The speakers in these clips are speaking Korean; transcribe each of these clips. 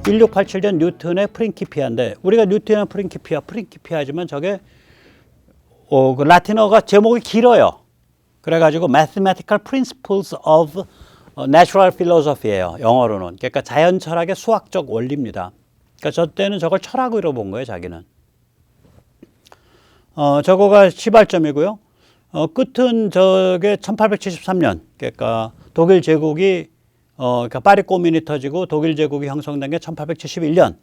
1687년 뉴턴의 프린키피아인데, 우리가 뉴턴의 프린키피아지만 저게 그 라틴어가 제목이 길어요. 그래가지고 Mathematical Principles of Natural Philosophy예요. 영어로는. 그러니까 자연 철학의 수학적 원리입니다. 그러니까 저 때는 저걸 철학으로 본 거예요, 자기는. 저거가 시발점이고요. 끝은 저게 1873년. 그러니까 독일 제국이 그러니까 파리 꼬민이 터지고 독일 제국이 형성된 게 1871년.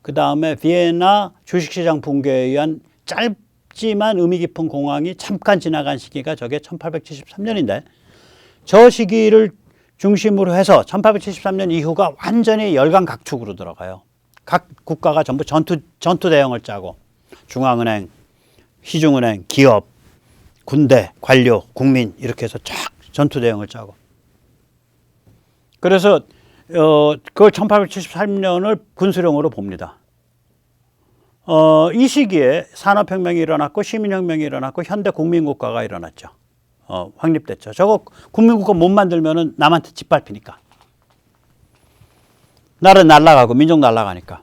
그 다음에 비엔나 주식시장 붕괴에 의한 짧지만 의미 깊은 공황이 잠깐 지나간 시기가 저게 1873년인데, 저 시기를 중심으로 해서 1873년 이후가 완전히 열강각축으로 들어가요. 각 국가가 전부 전투 대응을 짜고, 중앙은행, 시중은행, 기업, 군대, 관료, 국민 이렇게 해서 쫙 전투 대응을 짜고. 그래서 그걸 1873년을 군수령으로 봅니다. 이 시기에 산업혁명이 일어났고 시민혁명이 일어났고 현대 국민국가가 일어났죠. 확립됐죠. 저거 국민국가 못 만들면은 남한테 짓밟히니까. 나라 날아가고 민족 날아가니까.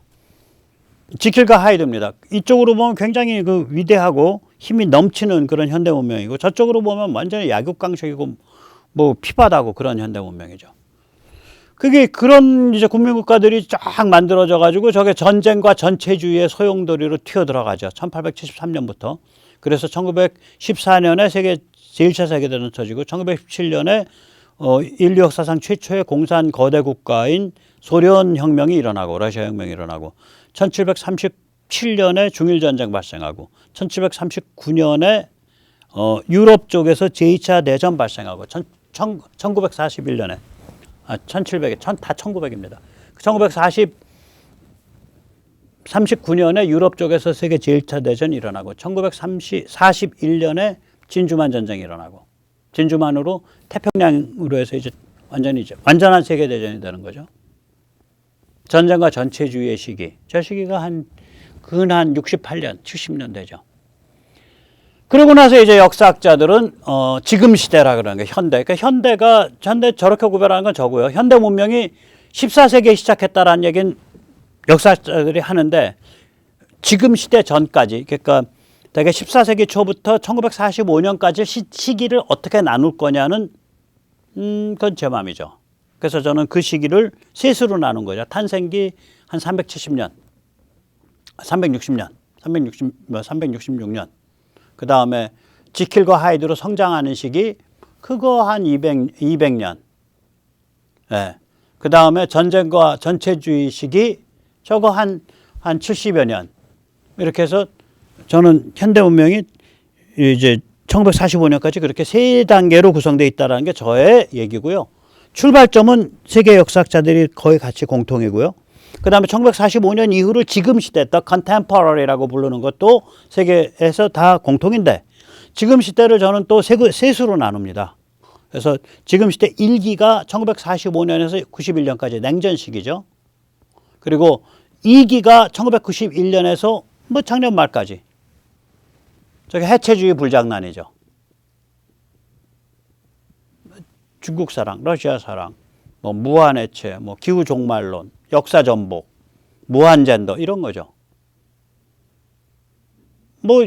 지킬과 하이드입니다. 이쪽으로 보면 굉장히 그 위대하고 힘이 넘치는 그런 현대 문명이고, 저쪽으로 보면 완전히 약육강식이고 뭐 피바다고 그런 현대 문명이죠. 그게 그런 이제 국민국가들이 쫙 만들어져 가지고 저게 전쟁과 전체주의의 소용돌이로 튀어들어가죠. 1873년부터. 그래서 1914년에 제1차 세계대전 터지고, 1917년에 인류 역사상 최초의 공산 거대 국가인 소련 혁명이 일어나고, 러시아 혁명이 일어나고, 1737년에 중일전쟁 발생하고, 1739년에 유럽 쪽에서 제2차 대전 발생하고, 1941년에 1700에 다 1900입니다. 1939년에 유럽 쪽에서 세계 제1차 대전이 일어나고, 1941년에 진주만 전쟁이 일어나고, 진주만으로 태평양으로 해서 이제 완전한 세계 대전이 되는 거죠. 전쟁과 전체주의의 시기, 저 시기가 근한 68년, 70년 되죠. 그러고 나서 이제 역사학자들은 지금 시대라 그러는 게 현대. 그러니까 현대 저렇게 구별하는 건 저고요. 현대 문명이 14세기에 시작했다라는 얘기는 역사학자들이 하는데, 지금 시대 전까지, 그러니까 대개 14세기 초부터 1945년까지 시기를 어떻게 나눌 거냐는 그건 제 마음이죠. 그래서 저는 그 시기를 셋으로 나눈 거죠. 탄생기 한 370년, 360년, 366년. 그 다음에 지킬과 하이드로 성장하는 시기, 그거 한 200년. 예. 그 다음에 전쟁과 전체주의 시기, 저거 한 70여 년. 이렇게 해서 저는 현대 문명이 이제 1945년까지 그렇게 세 단계로 구성되어 있다는 게 저의 얘기고요. 출발점은 세계 역사학자들이 거의 같이 공통이고요. 그 다음에 1945년 이후로 지금 시대, The Contemporary라고 부르는 것도 세계에서 다 공통인데, 지금 시대를 저는 또 셋으로 나눕니다. 그래서 지금 시대 1기가 1945년에서 91년까지 냉전 시기죠. 그리고 2기가 1991년에서 뭐 작년 말까지. 저게 해체주의 불장난이죠. 중국 사랑, 러시아 사랑, 뭐 무한해체, 뭐 기후 종말론, 역사 전복, 무한 젠더 이런 거죠. 뭐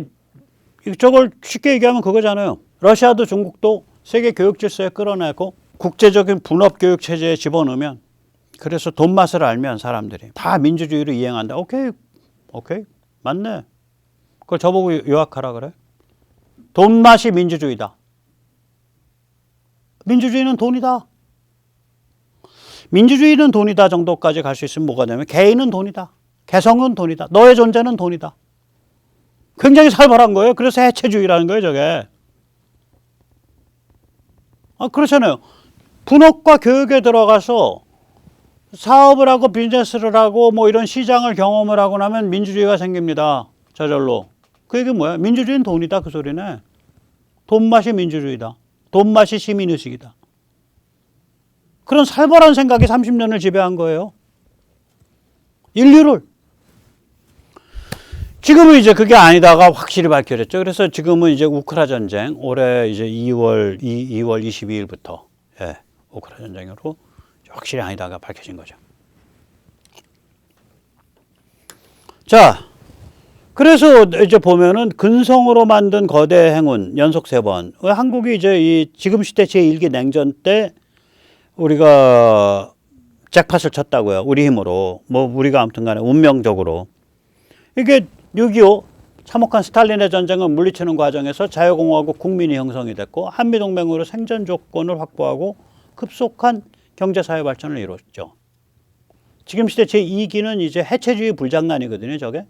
저걸 쉽게 얘기하면 그거잖아요. 러시아도 중국도 세계 교육 질서에 끌어내고 국제적인 분업 교육 체제에 집어넣으면, 그래서 돈 맛을 알면 사람들이 다 민주주의를 이행한다. 오케이 맞네. 그걸 저보고 요약하라 그래. 돈 맛이 민주주의다. 민주주의는 돈이다. 민주주의는 돈이다 정도까지 갈 수 있으면 뭐가 되냐면, 개인은 돈이다. 개성은 돈이다. 너의 존재는 돈이다. 굉장히 살벌한 거예요. 그래서 해체주의라는 거예요, 저게. 그렇잖아요. 분업과 교육에 들어가서 사업을 하고 비즈니스를 하고 뭐 이런 시장을 경험을 하고 나면 민주주의가 생깁니다. 저절로. 그 얘기는 뭐야? 민주주의는 돈이다, 그 소리네. 돈 맛이 민주주의다. 돈 맛이 시민의식이다. 그런 살벌한 생각이 30년을 지배한 거예요. 인류를. 지금은 이제 그게 아니다가 확실히 밝혀졌죠. 그래서 지금은 이제 우크라 전쟁, 올해 이제 2월 22일부터, 예, 우크라 전쟁으로 확실히 아니다가 밝혀진 거죠. 자, 그래서 이제 보면은 근성으로 만든 거대 행운 연속 3번. 한국이 이제 이 지금 시대 제1기 냉전 때 우리가 잭팟을 쳤다고요. 우리 힘으로. 뭐 우리가 아무튼 간에 운명적으로. 이게 6.25 참혹한 스탈린의 전쟁을 물리치는 과정에서 자유공화국 국민이 형성이 됐고 한미동맹으로 생존 조건을 확보하고 급속한 경제사회 발전을 이뤘죠. 지금 시대 제2기는 이제 해체주의 불장난이거든요. 저게.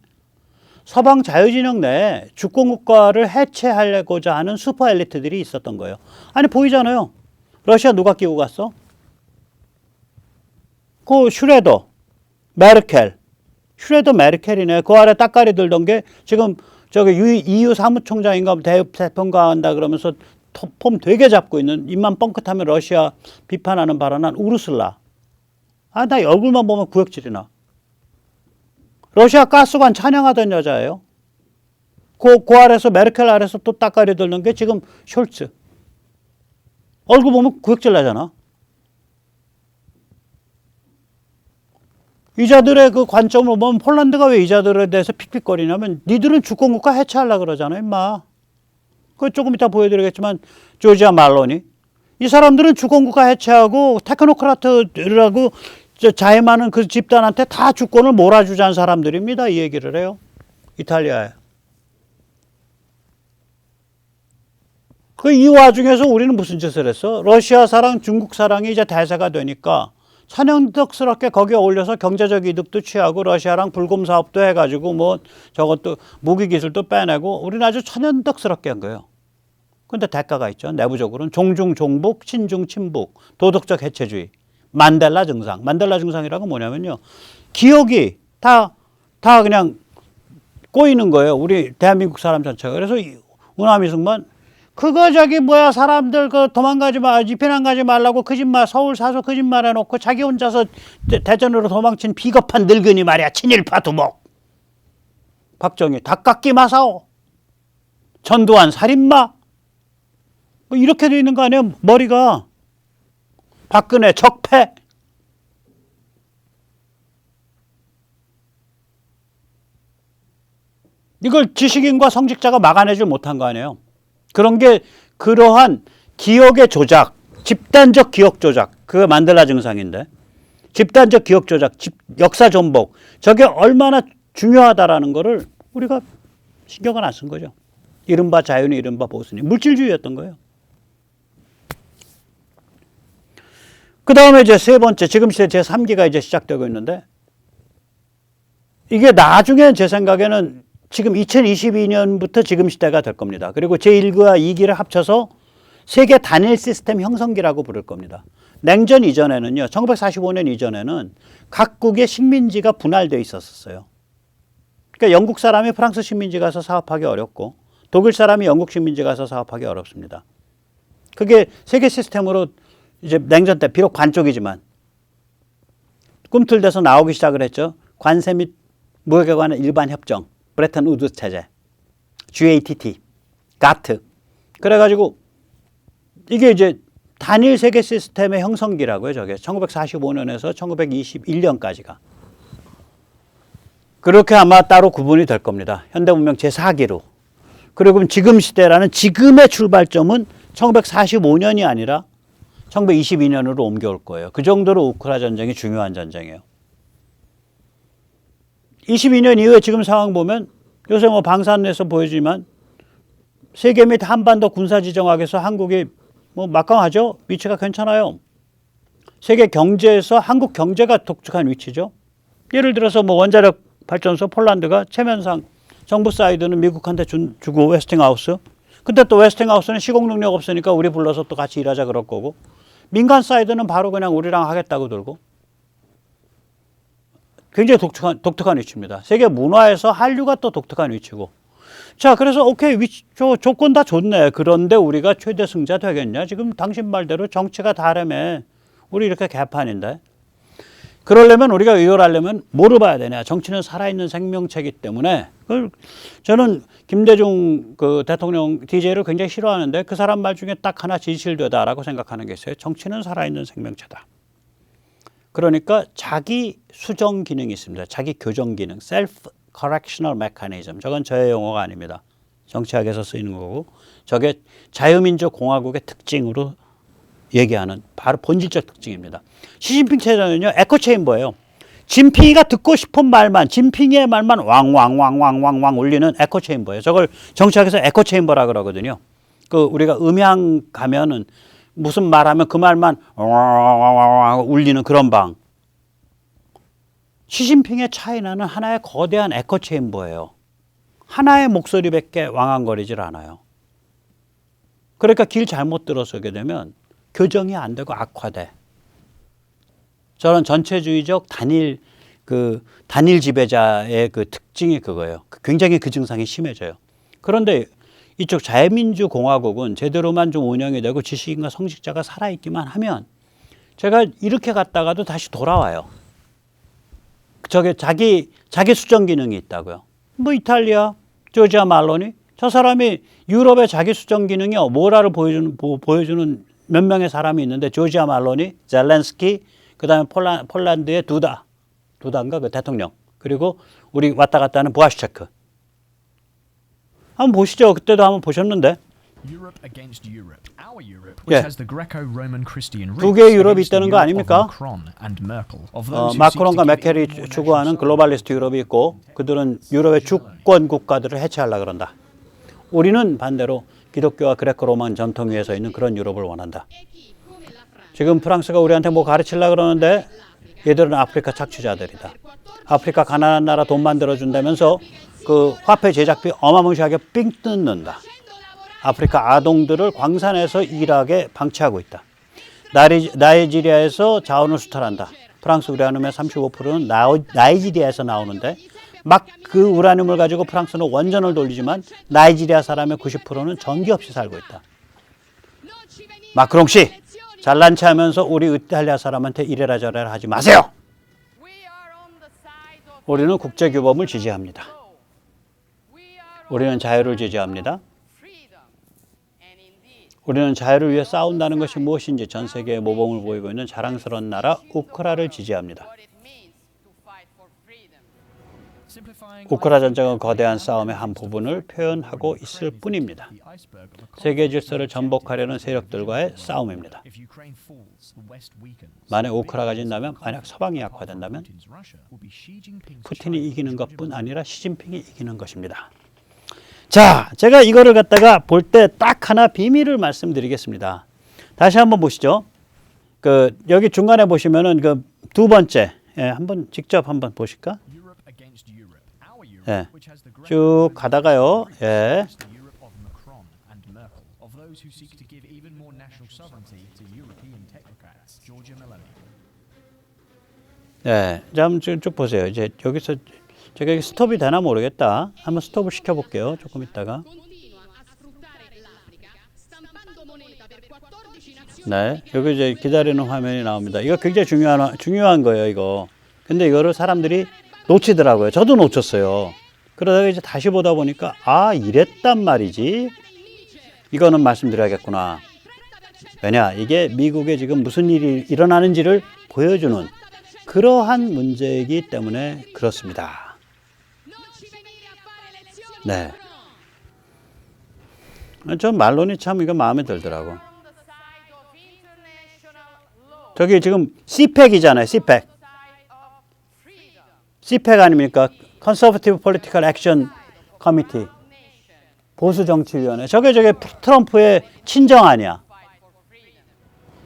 서방 자유진영 내에 주권국가를 해체하려고자 하는 슈퍼 엘리트들이 있었던 거예요. 아니 보이잖아요. 러시아 누가 끼고 갔어? 그 슈레더, 메르켈. 슈레더 메르켈이네. 그 아래 따까리 들던 게 지금 저기 EU 사무총장인가 대통가 한다 그러면서 폼 되게 잡고 있는 입만 뻥끗하면 러시아 비판하는 발언한 우르슬라. 아, 나 얼굴만 보면 구역질이 나. 러시아 가스관 찬양하던 여자예요. 그 아래서 메르켈 아래서 또 따까리 들는 게 지금 숄츠. 얼굴 보면 구역질 나잖아. 이자들의 그 관점으로 보면 폴란드가 왜 이자들에 대해서 픽픽거리냐면 니들은 주권국가 해체하려고 그러잖아 임마. 그 조금 이따 보여드리겠지만 조지아 말로니. 이 사람들은 주권국가 해체하고 테크노크라트라고 자임하는 그 집단한테 다 주권을 몰아주자는 사람들입니다. 이 얘기를 해요. 이탈리아에. 그 이 와중에서 우리는 무슨 짓을 했어? 러시아 사랑, 중국 사랑이 이제 대세가 되니까 천연덕스럽게 거기에 올려서 경제적 이득도 취하고 러시아랑 불금 사업도 해가지고 뭐 저것도 무기 기술도 빼내고 우리는 아주 천연덕스럽게 한 거예요. 근데 대가가 있죠. 내부적으로는 종중 종북, 친중 친북, 도덕적 해체주의. 만델라 증상. 만델라 증상이라고 뭐냐면요. 기억이 다 그냥 꼬이는 거예요. 우리 대한민국 사람 전체가. 그래서 우남이승만 그거 저기 뭐야 사람들 그 도망가지 마, 집회난 가지 말라고 거짓말 서울 사서 거짓말 해놓고 자기 혼자서 대전으로 도망친 비겁한 늙은이 말이야. 친일파 두목. 박정희 닭깎기 마사오. 전두환 살인마. 뭐 이렇게 돼 있는 거 아니에요? 머리가. 박근혜 적폐. 이걸 지식인과 성직자가 막아내질 못한 거 아니에요? 그런 게 그러한 기억의 조작, 집단적 기억 조작, 그게 만델라 증상인데 집단적 기억 조작, 역사 전복 저게 얼마나 중요하다라는 거를 우리가 신경을 안 쓴 거죠. 이른바 자유니 이른바 보수니 물질주의였던 거예요. 그 다음에 이제 세 번째, 지금 시대 제3기가 이제 시작되고 있는데, 이게 나중에 제 생각에는 지금 2022년부터 지금 시대가 될 겁니다. 그리고 제1기와 2기를 합쳐서 세계 단일 시스템 형성기라고 부를 겁니다. 냉전 이전에는요, 1945년 이전에는 각국의 식민지가 분할되어 있었어요. 그러니까 영국 사람이 프랑스 식민지 가서 사업하기 어렵고, 독일 사람이 영국 식민지 가서 사업하기 어렵습니다. 그게 세계 시스템으로 이제 냉전 때 비록 반쪽이지만 꿈틀대서 나오기 시작을 했죠. 관세 및 무역에 관한 일반 협정, 브레튼 우드 체제, GATT, 가트. 그래가지고 이게 이제 단일 세계 시스템의 형성기라고요. 저게 1945년에서 1921년까지가. 그렇게 아마 따로 구분이 될 겁니다. 현대문명 제4기로. 그리고 지금 시대라는 지금의 출발점은 1945년이 아니라 1922년으로 옮겨올 거예요. 그 정도로 우크라 전쟁이 중요한 전쟁이에요. 22년 이후에 지금 상황 보면 요새 뭐 방산에서 보여지만 세계 및 한반도 군사지정학에서 한국이 뭐 막강하죠. 위치가 괜찮아요. 세계 경제에서 한국 경제가 독특한 위치죠. 예를 들어서 뭐 원자력 발전소 폴란드가 체면상 정부 사이드는 미국한테 주고 웨스팅하우스. 근데 또 웨스팅하우스는 시공 능력 없으니까 우리 불러서 또 같이 일하자 그럴 거고. 민간 사이드는 바로 그냥 우리랑 하겠다고 들고. 굉장히 독특한 위치입니다. 세계 문화에서 한류가 또 독특한 위치고. 자, 그래서 오케이, 조건 다 좋네. 그런데 우리가 최대 승자 되겠냐? 지금 당신 말대로 정치가 다르매. 우리 이렇게 개판인데. 그러려면 우리가 의결하려면 뭐를 봐야 되냐? 정치는 살아있는 생명체이기 때문에 그걸 저는 김대중 그 대통령 DJ를 굉장히 싫어하는데 그 사람 말 중에 딱 하나 진실되다라고 생각하는 게 있어요. 정치는 살아있는 생명체다. 그러니까 자기 수정 기능이 있습니다. 자기 교정 기능, 셀프 correctional mechanism. 저건 저의 용어가 아닙니다. 정치학에서 쓰이는 거고 저게 자유민주 공화국의 특징으로 얘기하는 바로 본질적 특징입니다. 시진핑 체제는요 에코체인버예요. 진핑이가 듣고 싶은 말만 진핑이의 말만 왕왕왕왕왕왕 울리는 에코체인버예요. 저걸 정치학에서 에코체인버라 그러거든요. 그 우리가 음향 가면은 무슨 말하면 그 말만 울리는 그런 방. 시진핑의 차이나는 하나의 거대한 에코체인버예요. 하나의 목소리밖에 왕왕거리질 않아요. 그러니까 길 잘못 들어서게 되면 교정이 안 되고 악화돼. 저런 전체주의적 단일 지배자의 그 특징이 그거예요. 굉장히 그 증상이 심해져요. 그런데 이쪽 자유민주 공화국은 제대로만 좀 운영이 되고 지식인과 성직자가 살아있기만 하면 제가 이렇게 갔다가도 다시 돌아와요. 저게 자기 수정 기능이 있다고요. 뭐 이탈리아, 조지아 말로니 저 사람이 유럽의 자기 수정 기능이 뭐라를 보여주는 몇 명의 사람이 있는데 조지아 말로니, 젤렌스키, 그다음에 폴란드의 두다인가 그 대통령 그리고 우리 왔다 갔다 하는 부하슈체크. 한번 보시죠. 그때도 한번 보셨는데. 예. 두 개의 유럽이 있다는 거 아닙니까? 마크론과 메켈이 추구하는 글로벌리스트 유럽이 있고 그들은 유럽의 주권 국가들을 해체하려고 그런다. 우리는 반대로 기독교와 그레코 로만 전통 위에 서 있는 그런 유럽을 원한다. 지금 프랑스가 우리한테 뭐 가르치려고 그러는데 얘들은 아프리카 착취자들이다. 아프리카 가난한 나라 돈 만들어준다면서 그 화폐 제작비 어마무시하게 삥 뜯는다. 아프리카 아동들을 광산에서 일하게 방치하고 있다. 나이지리아에서 자원을 수탈한다. 프랑스 우라늄의 35%는 나이지리아에서 나오는데 막 그 우라늄을 가지고 프랑스는 원전을 돌리지만 나이지리아 사람의 90%는 전기 없이 살고 있다. 마크롱 씨, 잘난 체 하면서 우리 이탈리아 사람한테 이래라 저래라 하지 마세요. 우리는 국제규범을 지지합니다. 우리는 자유를 지지합니다. 우리는 자유를 위해 싸운다는 것이 무엇인지 전 세계에 모범을 보이고 있는 자랑스러운 나라 우크라를 지지합니다. 우크라 전쟁은 거대한 싸움의 한 부분을 표현하고 있을 뿐입니다. 세계 질서를 전복하려는 세력들과의 싸움입니다. 만약 우크라가 진다면, 만약 서방이 약화된다면 푸틴이 이기는 것뿐 아니라 시진핑이 이기는 것입니다. 자, 제가 이거를 갖다가 볼 때 딱 하나 비밀을 말씀드리겠습니다. 다시 한번 보시죠. 여기 중간에 보시면은 그 두 번째, 한번 직접 한번 보실까? 예, 쭉 가다가요. 예. 네, 한번 쭉 보세요. 이제 여기서 제가 이게 스톱이 되나 모르겠다. 한번 스톱을 시켜볼게요. 조금 있다가. 네, 여기 이제 기다리는 화면이 나옵니다. 이거 굉장히 중요한 거예요, 이거. 근데 이거를 사람들이 놓치더라고요. 저도 놓쳤어요. 그러다가 이제 다시 보다 보니까 이랬단 말이지. 이거는 말씀드려야겠구나. 왜냐, 이게 미국에 지금 무슨 일이 일어나는지를 보여주는 그러한 문제이기 때문에 그렇습니다. 네. 전 말론이 참 이거 마음에 들더라고. 저기 지금 CPEC이잖아요. CPEC 아닙니까? Conservative Political Action Committee. 보수정치위원회. 저게 트럼프의 친정 아니야.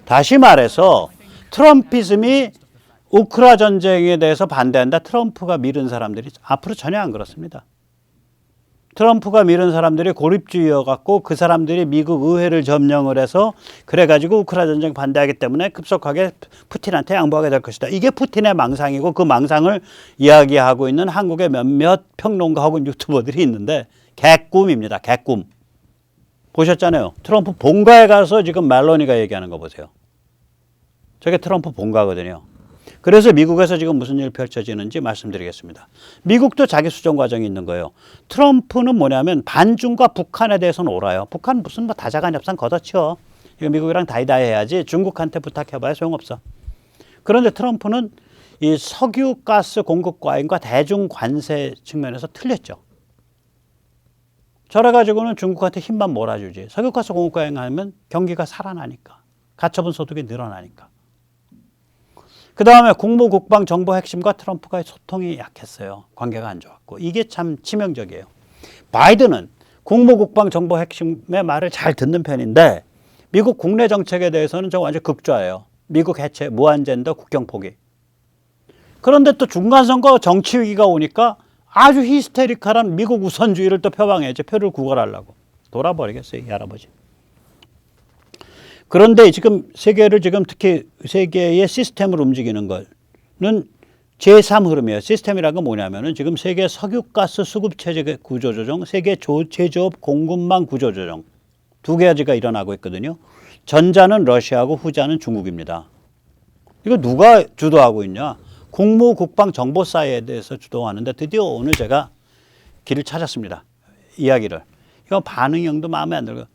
다시 말해서 트럼피즘이 우크라 전쟁에 대해서 반대한다. 트럼프가 밀은 사람들이 앞으로 전혀 안 그렇습니다. 트럼프가 밀은 사람들이 고립주의여갖고 그 사람들이 미국 의회를 점령을 해서 그래가지고 우크라 전쟁 반대하기 때문에 급속하게 푸틴한테 양보하게 될 것이다. 이게 푸틴의 망상이고 그 망상을 이야기하고 있는 한국의 몇몇 평론가 혹은 유튜버들이 있는데 개꿈입니다. 개꿈. 보셨잖아요. 트럼프 본가에 가서 지금 멜로니가 얘기하는 거 보세요. 저게 트럼프 본가거든요. 그래서 미국에서 지금 무슨 일이 펼쳐지는지 말씀드리겠습니다. 미국도 자기 수정 과정이 있는 거예요. 트럼프는 뭐냐면 반중과 북한에 대해서는 옳아요. 북한 무슨 뭐 다자간 협상 걷어치워. 이거 미국이랑 다이다이 해야지 중국한테 부탁해봐야 소용없어. 그런데 트럼프는 이 석유 가스 공급 과잉과 대중 관세 측면에서 틀렸죠. 저래 가지고는 중국한테 힘만 몰아주지. 석유 가스 공급 과잉하면 경기가 살아나니까. 가처분 소득이 늘어나니까. 그 다음에 국무, 국방, 정보 핵심과 트럼프가 소통이 약했어요. 관계가 안 좋았고. 이게 참 치명적이에요. 바이든은 국무, 국방, 정보 핵심의 말을 잘 듣는 편인데 미국 국내 정책에 대해서는 저 완전 극좌예요. 미국 해체, 무한젠더, 국경 포기. 그런데 또 중간선거 정치 위기가 오니까 아주 히스테리컬한 미국 우선주의를 또 표방해야지. 표를 구걸하려고. 돌아버리겠어요, 이 할아버지. 그런데 지금 세계를 지금 특히 세계의 시스템을 움직이는 거는 제3 흐름이에요. 시스템이라는 건 뭐냐면은 지금 세계 석유가스 수급체제 구조조정, 세계 제조업 공급망 구조조정 두 가지가 일어나고 있거든요. 전자는 러시아고 후자는 중국입니다. 이거 누가 주도하고 있냐? 국무, 국방, 정보 사이에 대해서 주도하는데 드디어 오늘 제가 길을 찾았습니다. 이야기를. 이거 반응형도 마음에 안 들고.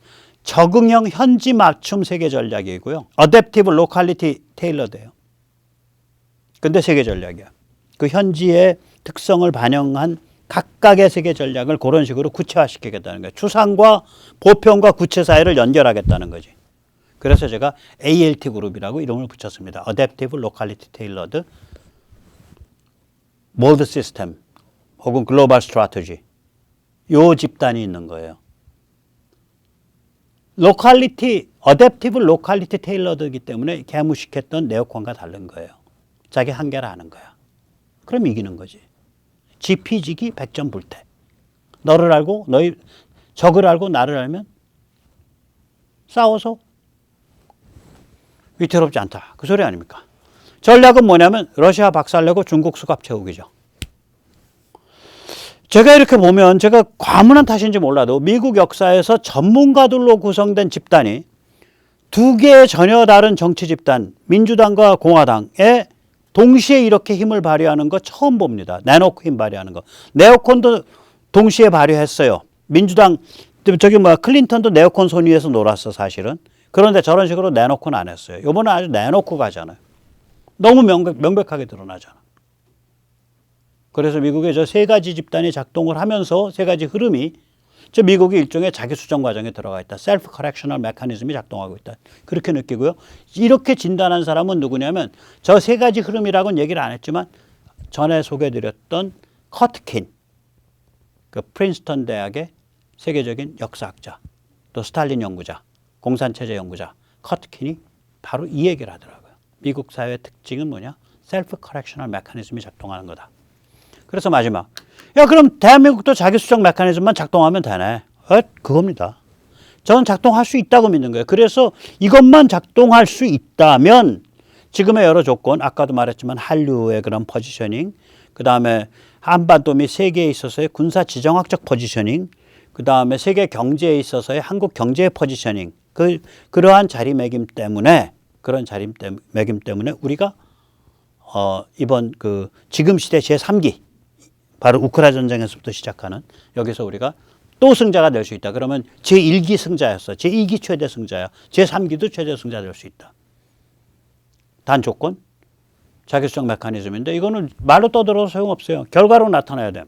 적응형 현지 맞춤 세계 전략이고요. Adaptive Locality Tailored예요. 근데 세계 전략이야. 그 현지의 특성을 반영한 각각의 세계 전략을 그런 식으로 구체화시키겠다는 거예요. 추상과 보편과 구체 사이를 연결하겠다는 거지. 그래서 제가 ALT 그룹이라고 이름을 붙였습니다. Adaptive Locality Tailored Mold System 혹은 Global Strategy. 요 집단이 있는 거예요. 로컬리티, 어댑티브 로컬리티 테일러드이기 때문에 개무식했던 네오콘과 다른 거예요. 자기 한계를 아는 거야. 그럼 이기는 거지. 지피지기 백전불태. 너를 알고 적을 알고 나를 알면 싸워서 위태롭지 않다. 그 소리 아닙니까? 전략은 뭐냐면 러시아 박살내고 중국 수갑 채우기죠. 제가 이렇게 보면 제가 과문한 탓인지 몰라도 미국 역사에서 전문가들로 구성된 집단이 두 개의 전혀 다른 정치 집단, 민주당과 공화당에 동시에 이렇게 힘을 발휘하는 거 처음 봅니다. 내놓고 힘 발휘하는 거. 네오콘도 동시에 발휘했어요. 민주당, 클린턴도 네오콘 손 위에서 놀았어, 사실은. 그런데 저런 식으로 내놓고는 안 했어요. 이번에 아주 내놓고 가잖아요. 너무 명백하게 드러나잖아. 그래서 미국의 저 세 가지 집단이 작동을 하면서 세 가지 흐름이 저 미국이 일종의 자기 수정 과정에 들어가 있다. 셀프 커렉셔널 메커니즘이 작동하고 있다. 그렇게 느끼고요. 이렇게 진단한 사람은 누구냐면 저 세 가지 흐름이라고는 얘기를 안 했지만 전에 소개해드렸던 커트킨, 그 프린스턴 대학의 세계적인 역사학자, 또 스탈린 연구자, 공산체제 연구자 커트킨이 바로 이 얘기를 하더라고요. 미국 사회의 특징은 뭐냐? 셀프 커렉셔널 메커니즘이 작동하는 거다. 그래서 마지막. 야, 그럼 대한민국도 자기 수정 메커니즘만 작동하면 되네. 그겁니다. 저는 작동할 수 있다고 믿는 거예요. 그래서 이것만 작동할 수 있다면 지금의 여러 조건, 아까도 말했지만 한류의 그런 포지셔닝, 그 다음에 한반도 및 세계에 있어서의 군사 지정학적 포지셔닝, 그 다음에 세계 경제에 있어서의 한국 경제의 포지셔닝, 그러한 자리매김 때문에, 그런 자리매김 때문에 우리가 이번 지금 시대 제3기, 바로 우크라이나 전쟁에서부터 시작하는 여기서 우리가 또 승자가 될 수 있다. 그러면 제1기 승자였어. 제2기 최대 승자야. 제3기도 최대 승자 될 수 있다. 단 조건 자기 수정 메커니즘인데 이거는 말로 떠들어도 소용없어요. 결과로 나타나야 돼.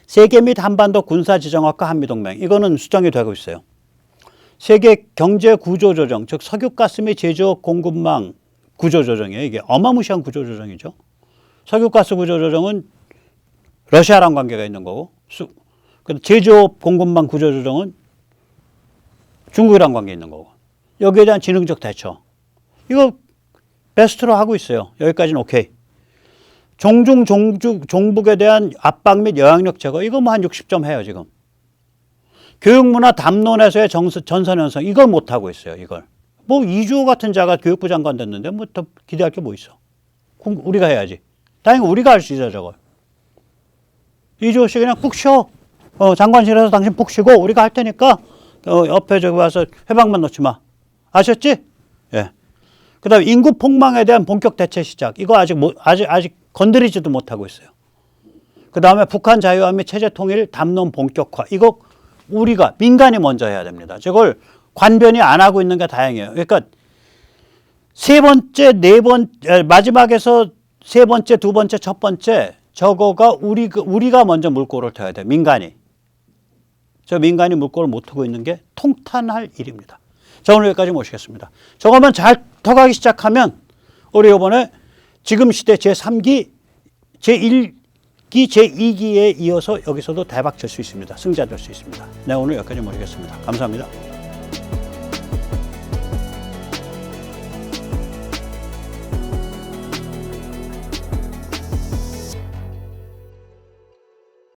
세계 및 한반도 군사지정학과 한미동맹 이거는 수정이 되고 있어요. 세계 경제 구조조정 즉 석유가스 및 제조업 공급망 구조조정이에요. 이게 어마무시한 구조조정이죠. 석유가스 구조조정은 러시아랑 관계가 있는 거고 제조업 공급망 구조조정은 중국이랑 관계 있는 거고 여기에 대한 지능적 대처 이거 베스트로 하고 있어요. 여기까지는 오케이. 종북에 대한 압박 및 영향력 제거 이거 뭐 한 60점 해요 지금. 교육문화 담론에서의 전선 현상 이걸 못하고 있어요. 이걸. 뭐 이주호 같은 자가 교육부 장관 됐는데 뭐 더 기대할 게 뭐 있어. 우리가 해야지. 다행히 우리가 할 수 있어요 저걸. 이주호 씨 그냥 푹 쉬어. 장관실에서 당신 푹 쉬고 우리가 할 테니까 옆에 저기 와서 회방만 놓지 마. 아셨지? 예. 그다음에 인구 폭망에 대한 본격 대체 시작. 이거 아직 건드리지도 못하고 있어요. 그다음에 북한 자유화 및 체제 통일 담론 본격화. 이거 우리가 민간이 먼저 해야 됩니다. 저걸 관변이 안 하고 있는 게 다행이에요. 그러니까 세 번째, 마지막에서 세 번째, 두 번째, 첫 번째 저거가 우리가 먼저 물꼬를 터야 돼. 민간이. 저 민간이 물꼬를 못 트고 있는 게 통탄할 일입니다. 자, 오늘 여기까지 모시겠습니다. 저것만 잘 터가기 시작하면 우리 이번에 지금 시대 제3기, 제1기, 제2기에 이어서 여기서도 대박 칠 수 있습니다. 승자 될 수 있습니다. 네, 오늘 여기까지 모시겠습니다. 감사합니다.